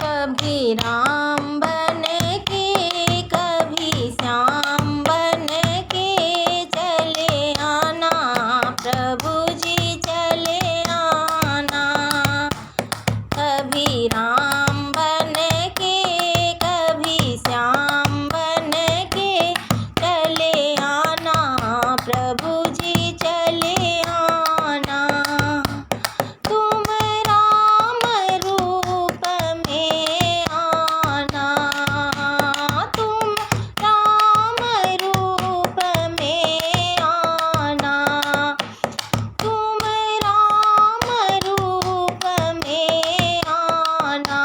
कभी राम बन के कभी श्याम बन के चले आना, प्रभु जी चले आना। कभी राम बन के कभी श्याम बन के चले आना, प्रभु जी चले आना। तुम राम रूप में आना, तुम राम रूप में आना, तुम राम रूप में आना।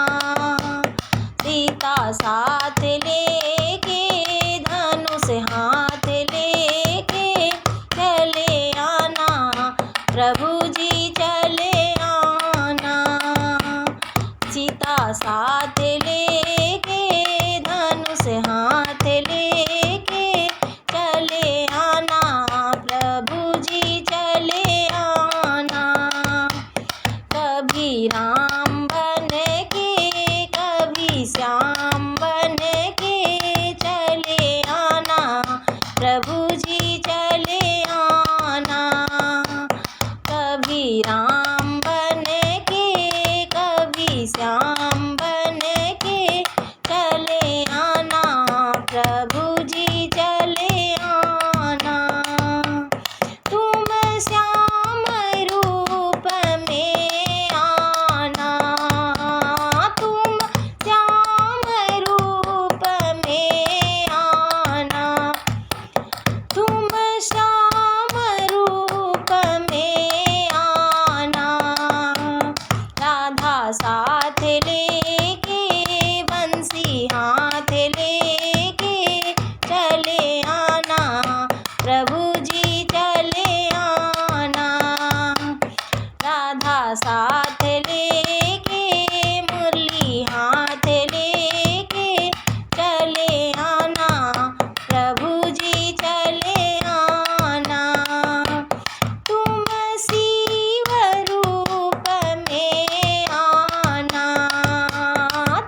सीता साथ लेके धनुष हाथ लेके चले आना, प्रभु जी चले आना। सीता साथ लेके धनुष हाथ लेके चले आना, प्रभु जी चले आना। कभी राम बन के कभी श्याम बन के चले आना, प्रभु जी चले आना। कभी राम बन के कभी श्याम बन के चले आना, प्रभु जी चले आना। तुम श्याम रूप में आना, तुम श्याम रूप में आना, तुम श्याम रूप में आना। राधा साथ लेके बंसी हाथ लेके चले आना, प्रभु जी चले आना। राधा साथ लेके मुरली हाथ लेके चले आना, प्रभु जी चले आना। तुम शिव रूप में आना,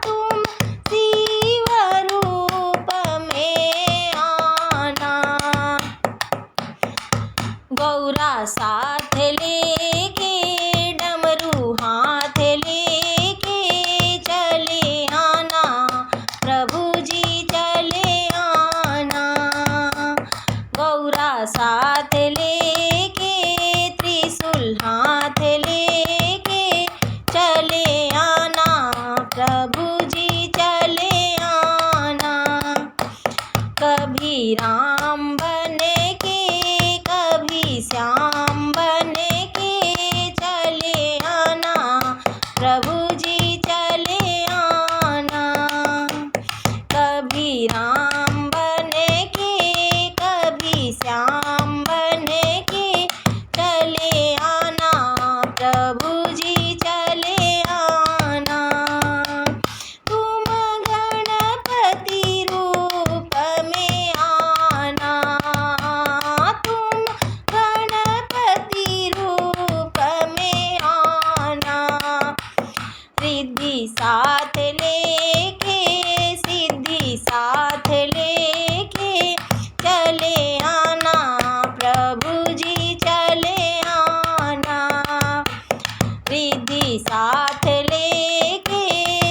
तुम शिव रूप में आना। गौरा साथ लेके डमरू हाथ लेके चले आना, प्रभु जी चले आना। गौरा साथ लेके त्रिशूल हाथ लेके चले आना, प्रभु जी चले आना। कभी राम बन के कभी श्याम बन के चले आना, प्रभु जी चले आना। कभी राम बन के कभी श्याम बन के चले आना, प्रभु जी चले आना। तुम गणपति रूप में आना, तुम गणपति रूप में आना। रिद्धि साथ लेके सिद्धि साथ लेके चले आना, प्रभु जी चले आना। रिद्धि साथ लेके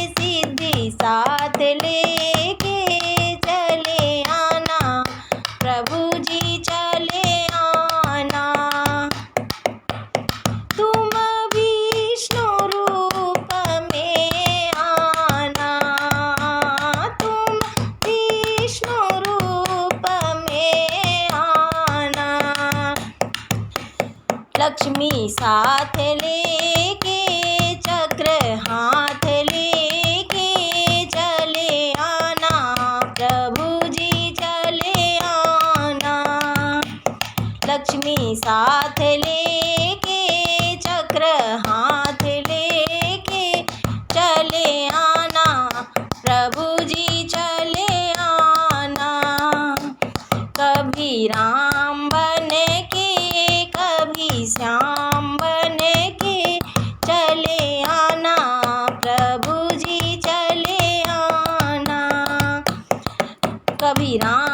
सिद्धि साथ लेके चले आना, प्रभु जी चले आना। तुम विष्णु रूप में आना, तुम विष्णु रूप में आना। लक्ष्मी साथ लेके चक्र हाथ लेके चले आना, प्रभु जी चले आना। लक्ष्मी साथ लेके चक्र हाथ लेके चले आना, प्रभु जी चले आना। कभी राम बन के कभी श्याम बन के कभी राम